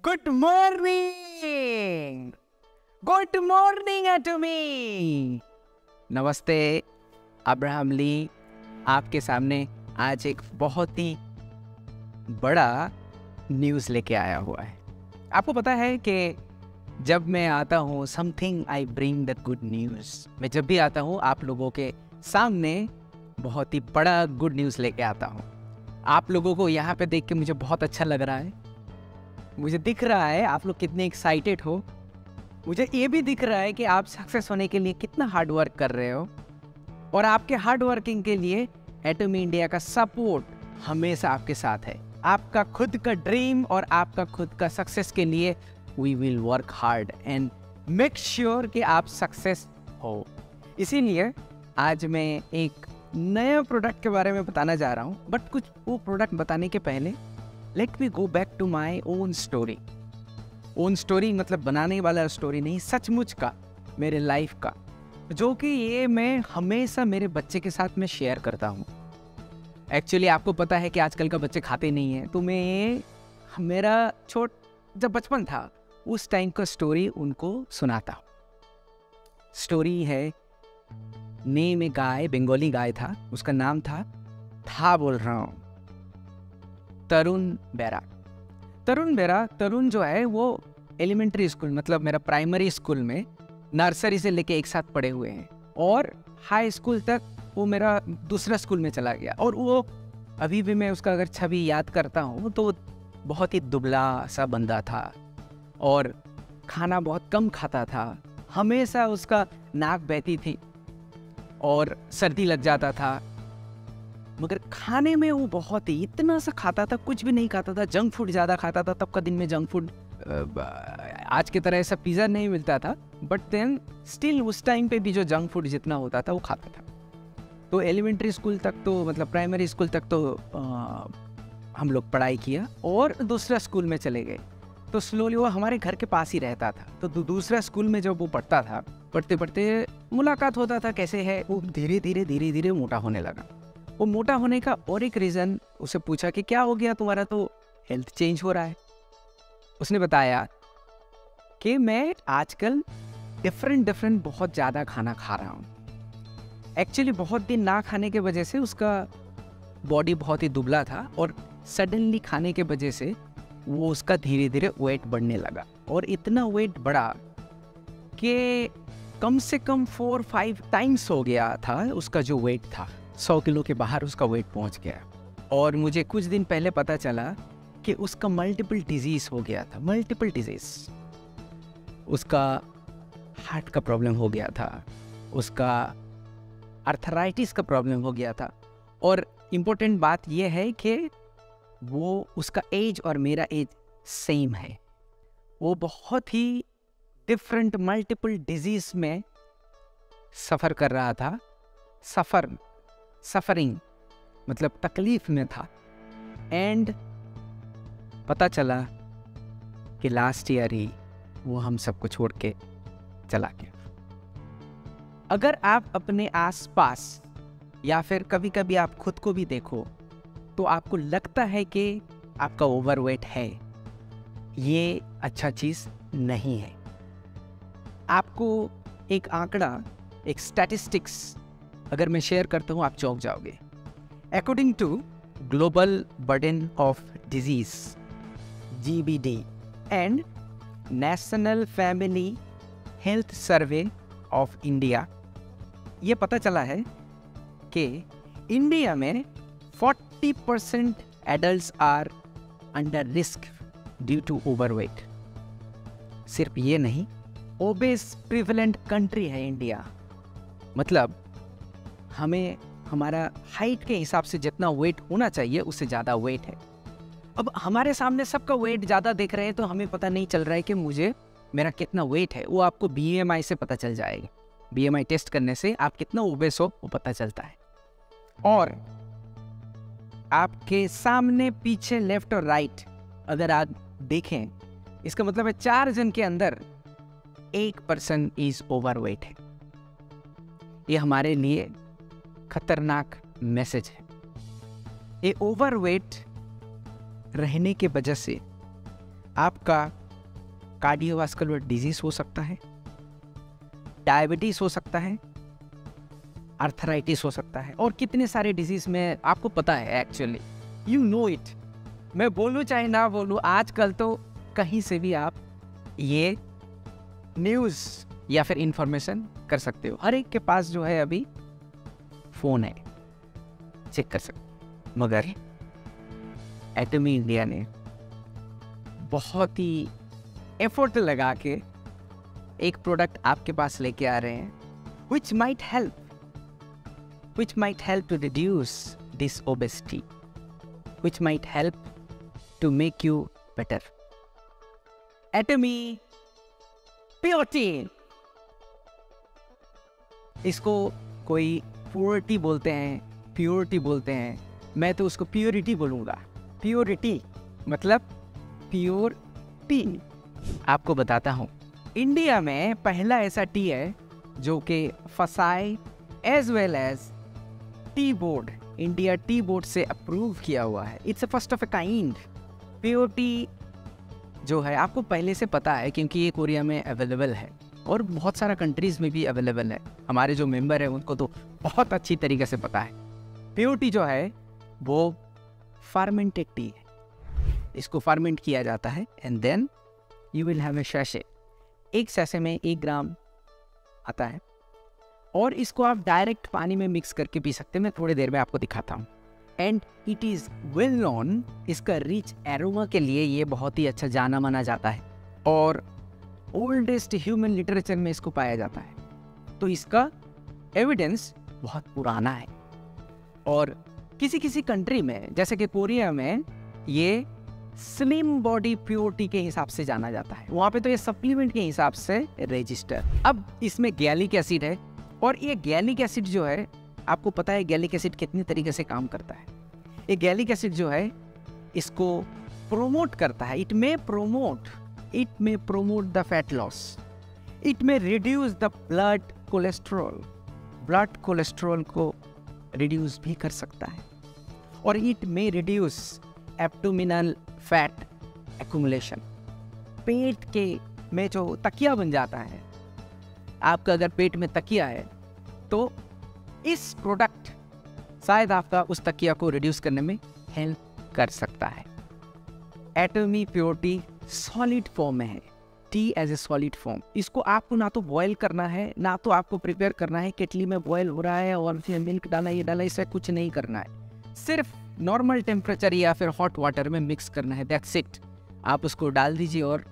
Good morning, good morning to me. नमस्ते, Abraham ली आपके सामने आज एक बहुत ही बड़ा न्यूज़ लेके आया हुआ है। आपको पता है कि जब मैं आता हूँ something I bring the good news. मैं जब भी आता हूँ आप लोगों के सामने बहुत ही बड़ा गुड न्यूज़ लेके आता हूँ। आप लोगों को यहाँ पे देख के मुझे बहुत अच्छा लग रहा है। मुझे दिख रहा है आप लोग कितने एक्साइटेड हो। मुझे ये भी दिख रहा है कि आप सक्सेस होने के लिए कितना हार्ड वर्क कर रहे हो और आपके हार्ड वर्किंग के लिए एटमी इंडिया का सपोर्ट हमेशा आपके साथ है। आपका खुद का ड्रीम और आपका खुद का सक्सेस के लिए we will work hard and make sure कि आप सक्सेस हो। इसीलिए आज मैं एक नया प्रोडक्ट के बारे में बताना जा रहा हूँ, बट कुछ वो प्रोडक्ट बताने के पहले let me go back to my own story. Own story मतलब बनाने वाला स्टोरी नहीं, सचमुच का मेरे लाइफ का, जो कि ये मैं हमेशा मेरे बच्चे के साथ में शेयर करता हूँ। एक्चुअली आपको पता है कि आजकल का बच्चे खाते नहीं हैं, तो मैं मेरा जब बचपन था उस टाइम का स्टोरी उनको सुनाता हूँ। स्टोरी है नेम ए गाय, बंगाली गाय था, उसका नाम था बोल रहा हूँ तरुण बेरा। तरुण जो है वो एलिमेंट्री स्कूल मतलब मेरा प्राइमरी स्कूल में नर्सरी से लेके एक साथ पढ़े हुए हैं और हाई स्कूल तक वो मेरा दूसरा स्कूल में चला गया। और वो अभी भी मैं उसका अगर छवि याद करता हूँ तो बहुत ही दुबला सा बंदा था और खाना बहुत कम खाता था। हमेशा उसका नाक बहती थी और सर्दी लग जाता था, मगर खाने में वो बहुत ही इतना सा खाता था, कुछ भी नहीं खाता था। जंक फूड ज़्यादा खाता था। तब का दिन में जंक फूड आज की तरह ऐसा पिज़्ज़ा नहीं मिलता था, बट देन स्टिल उस टाइम पे भी जो जंक फूड जितना होता था वो खाता था। तो एलिमेंट्री स्कूल तक तो मतलब प्राइमरी स्कूल तक तो हम लोग पढ़ाई किया और दूसरा स्कूल में चले गए। तो स्लोली वो हमारे घर के पास ही रहता था। तो दूसरा स्कूल में जब वो पढ़ता था, पढ़ते पढ़ते मुलाकात होता था, कैसे है वो धीरे धीरे मोटा होने लगा। वो मोटा होने का और एक रीज़न, उसे पूछा कि क्या हो गया तुम्हारा, तो हेल्थ चेंज हो रहा है। उसने बताया कि मैं आजकल डिफरेंट बहुत ज़्यादा खाना खा रहा हूँ। एक्चुअली बहुत दिन ना खाने के वजह से उसका बॉडी बहुत ही दुबला था और सडनली खाने के वजह से वो उसका धीरे धीरे वेट बढ़ने लगा और इतना वेट बढ़ा कि कम से कम 4-5 टाइम्स हो गया था उसका जो वेट था। 100 किलो के बाहर उसका वेट पहुंच गया। और मुझे कुछ दिन पहले पता चला कि उसका मल्टीपल डिजीज़ हो गया था। मल्टीपल डिजीज़, उसका हार्ट का प्रॉब्लम हो गया था, उसका आर्थराइटिस का प्रॉब्लम हो गया था। और इम्पोर्टेंट बात यह है कि वो उसका एज और मेरा एज सेम है। वो बहुत ही डिफरेंट मल्टीपल डिजीज़ में सफ़र कर रहा था। सफरिंग मतलब तकलीफ में था। एंड पता चला कि लास्ट ईयर ही वो हम सबको छोड़ के चला गया। अगर आप अपने आसपास या फिर कभी कभी आप खुद को भी देखो तो आपको लगता है कि आपका ओवरवेट है, ये अच्छा चीज़ नहीं है। आपको एक आंकड़ा, एक स्टैटिस्टिक्स अगर मैं शेयर करता हूँ आप चौंक जाओगे। According to global burden of disease GBD and national family health survey of India, ये पता चला है कि इंडिया में 40% adults are under risk due to overweight. सिर्फ ये नहीं, ओबेस प्रिवेलेंट कंट्री है इंडिया। मतलब हमें हमारा हाइट के हिसाब से जितना वेट होना चाहिए उससे ज़्यादा वेट है। अब हमारे सामने सबका वेट ज़्यादा देख रहे हैं तो हमें पता नहीं चल रहा है कि मेरा कितना वेट है। वो आपको BMI से पता चल जाएगा। BMI टेस्ट करने से आप कितना ओबेस हो वो पता चलता है। और आपके सामने पीछे लेफ्ट और राइट अगर आप देखें, इसका मतलब है 4 जन के अंदर 1 पर्सन इज ओवरवेट है। ये हमारे लिए खतरनाक मैसेज है। ये ओवरवेट रहने के वजह से आपका कार्डियोवास्कुलर डिजीज हो सकता है, डायबिटीज हो सकता है, आर्थराइटिस हो सकता है, और कितने सारे डिजीज में आपको पता है। एक्चुअली यू नो इट, मैं बोलूँ चाहे ना बोलूँ, आजकल तो कहीं से भी आप ये न्यूज़ या फिर इंफॉर्मेशन कर सकते हो। हर एक के पास जो है अभी फ़ोन है, चेक कर सकते। मगर एटमी इंडिया ने बहुत ही एफर्ट लगा के एक प्रोडक्ट आपके पास लेके आ रहे हैं, which might help to reduce this obesity, which might help to make you better. Atomy Purity, इसको कोई प्योरिटी बोलते हैं, प्योरिटी बोलते हैं, मैं तो उसको प्योरिटी बोलूँगा। प्योरिटी मतलब प्योर टी। आपको बताता हूँ, इंडिया में पहला ऐसा टी है जो कि FSSAI as well as tea board, India tea board से अप्रूव किया हुआ है। It's first of a kind. Pure tea जो है आपको पहले से पता है, क्योंकि ये कोरिया में अवेलेबल है और बहुत सारा कंट्रीज़ में भी अवेलेबल है। हमारे जो मेंबर हैं उनको तो बहुत अच्छी तरीके से पता है। प्योर टी जो है वो फर्मेंटेड टी है, इसको फर्मेंट किया जाता है and then you will have a sachet. एक सैशे में 1 ग्राम आता है और इसको आप डायरेक्ट पानी में मिक्स करके पी सकते हैं। मैं थोड़ी देर में आपको दिखाता हूँ। And it is well known, इसका रिच एरोमा के लिए ये बहुत ही अच्छा जाना माना जाता है और ओल्डेस्ट ह्यूमन लिटरेचर में इसको पाया जाता है। तो इसका एविडेंस बहुत पुराना है और किसी किसी कंट्री में जैसे कि कोरिया में ये स्लिम बॉडी प्योरिटी के हिसाब से जाना जाता है, वहाँ पे तो ये सप्लीमेंट के हिसाब से रजिस्टर। अब इसमें गैलिक एसिड है और ये गैलिक एसिड जो है आपको पता है गैलिक एसिड कितनी तरीके से काम करता है। ये गैलिक एसिड जो है इसको प्रोमोट करता है, it may promote the fat loss, it may reduce the blood cholesterol को रिड्यूस भी कर सकता है और it may reduce abdominal fat accumulation. पेट के में जो तकिया बन जाता है, आपका अगर पेट में तकिया है तो इस प्रोडक्ट शायद आपका उस तकिया को रिड्यूस करने में हेल्प कर सकता है। एटमी प्योरिटी सॉलिड फॉर्म में है, tea as a solid form. इसको आपको ना तो बॉयल करना है ना तो आपको प्रिपेयर करना है, केटली में बॉयल हो रहा है और फिर मिल्क डाला ये डाला, इससे कुछ नहीं करना है। सिर्फ नॉर्मल टेम्परेचर या फिर हॉट वाटर में मिक्स करना है, दैट्स इट। आप उसको डाल दीजिए और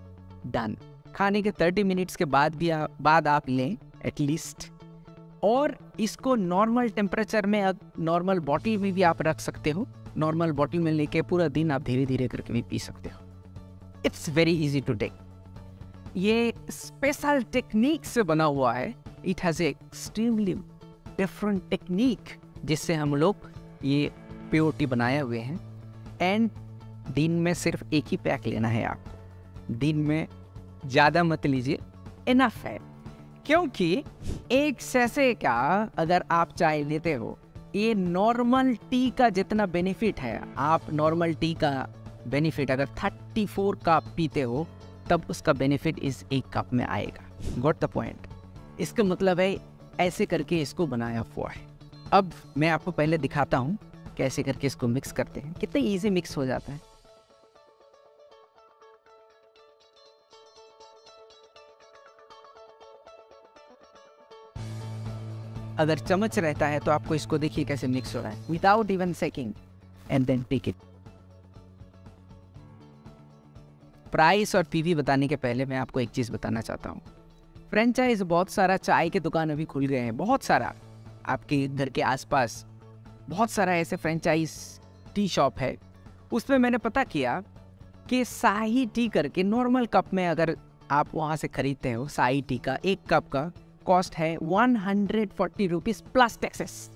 डन। खाने के 30 मिनट्स के बाद आप लें एटलीस्ट। और इसको नॉर्मल टेम्परेचर में, नॉर्मल बॉटल में भी आप रख सकते हो। नॉर्मल बॉटल में लेके पूरा दिन आप धीरे धीरे करके भी पी सकते हो। It's very easy to take. ये स्पेशल टेक्निक से बना हुआ है, it has extremely different technique जिससे हम लोग ये प्योर टी बनाए हुए हैं। एंड दिन में सिर्फ एक ही पैक लेना है आपको, दिन में ज़्यादा मत लीजिए, इनफ है। क्योंकि एक सैशे का अगर आप चाय लेते हो, ये नॉर्मल टी का जितना बेनिफिट है, आप नॉर्मल टी का बेनिफिट अगर 34 कप पीते हो तब उसका बेनिफिट इस 1 कप में आएगा। Got the point. इसका मतलब है ऐसे करके इसको बनाया हुआ है। अब मैं आपको पहले दिखाता हूँ कैसे करके इसको मिक्स करते हैं, कितने इजी मिक्स हो जाता है। अगर चम्मच रहता है तो आपको इसको देखिए कैसे मिक्स हो रहा है, without even shaking, and then take it. Price और पीवी बताने के पहले मैं आपको एक चीज़ बताना चाहता हूँ। फ्रेंचाइज बहुत सारा चाय के दुकान अभी खुल गए हैं, बहुत सारा। आपके घर के आसपास बहुत सारा ऐसे फ्रेंचाइज टी शॉप है। उसमें मैंने पता किया कि शाही टी करके नॉर्मल कप में अगर आप वहाँ से खरीदते हो, शाही टी का 1 कप का कॉस्ट है 140 rupees plus taxes.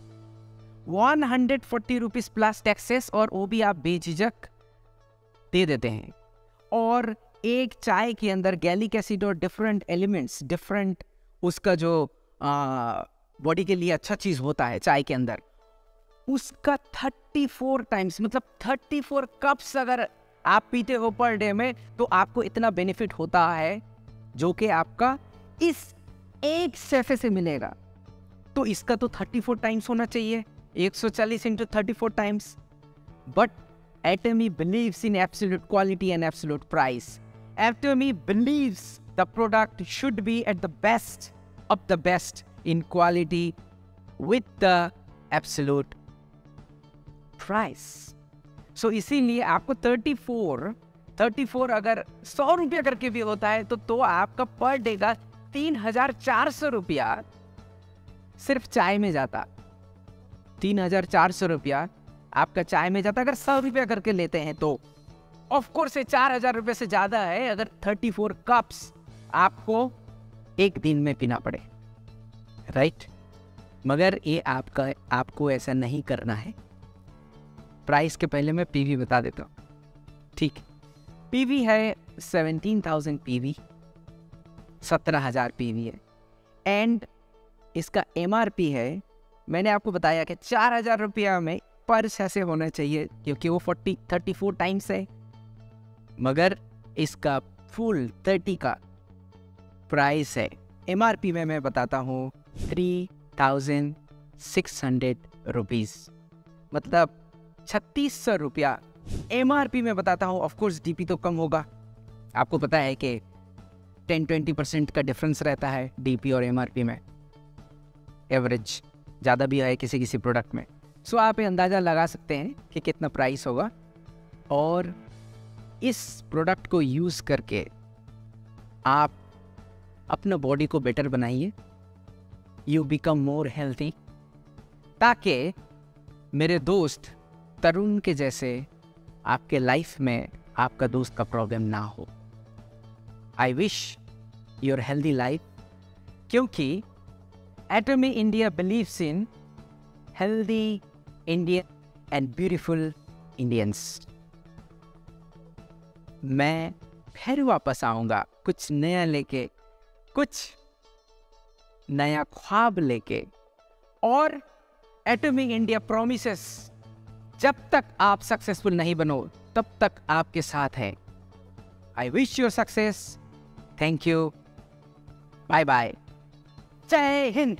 140 rupees plus taxes, और वो भी आप बेझिझक दे देते हैं। और एक चाय के अंदर गैलिक एसिड और डिफरेंट एलिमेंट्स, डिफरेंट उसका जो बॉडी के लिए अच्छा चीज़ होता है चाय के अंदर, उसका 34 टाइम्स, मतलब 34 कप्स अगर आप पीते हो पर डे में, तो आपको इतना बेनिफिट होता है जो कि आपका इस एक सैफे से मिलेगा। तो इसका तो 34 टाइम्स होना चाहिए, 140 into 34 times. But Atomy believes in absolute quality and absolute price. Atomy believes the product should be at the best of the best in quality with the absolute price. So इसीलिए आपको 34 अगर 100 रुपया करके भी होता है तो आपका पर डे का 3,400 रुपया सिर्फ चाय में जाता। 3,400 रुपया आपका चाय में जाता अगर 100 रुपया करके लेते हैं तो। ऑफ कोर्स 4,000 रुपये से ज़्यादा है अगर 34 कप्स आपको एक दिन में पीना पड़े, राइट? मगर ये आपको ऐसा नहीं करना है। प्राइस के पहले मैं पीवी बता देता हूँ, ठीक? पीवी है 17,000 पीवी, 17,000 पीवी है। एंड इसका एमआरपी है, मैंने आपको बताया कि 4,000 रुपया में पर ऐसे होना चाहिए क्योंकि वो 34 टाइम्स है। मगर इसका फुल 30 का प्राइस है। एमआरपी में मैं बताता हूँ 3,600 रुपीज़, मतलब 3,600 रुपया एमआरपी में बताता हूँ। ऑफकोर्स डीपी तो कम होगा, आपको पता है कि 10-20% का डिफरेंस रहता है डीपी और एमआरपी में, एवरेज ज़्यादा भी है किसी किसी प्रोडक्ट में। सो आप ये अंदाज़ा लगा सकते हैं कि कितना प्राइस होगा। और इस प्रोडक्ट को यूज़ करके आप अपना बॉडी को बेटर बनाइए, यू बिकम मोर हेल्थी, ताकि मेरे दोस्त तरुण के जैसे आपके लाइफ में आपका दोस्त का प्रॉब्लम ना हो। I wish your healthy life, क्योंकि Atomy India believes in healthy Indian and beautiful Indians। मैं फिर वापस आऊँगा कुछ नया लेके, कुछ नया ख्वाब लेके। और एटमी इंडिया प्रॉमिसेस, जब तक आप सक्सेसफुल नहीं बनो तब तक आपके साथ है। I wish your success. Thank you, bye bye, जय हिंद।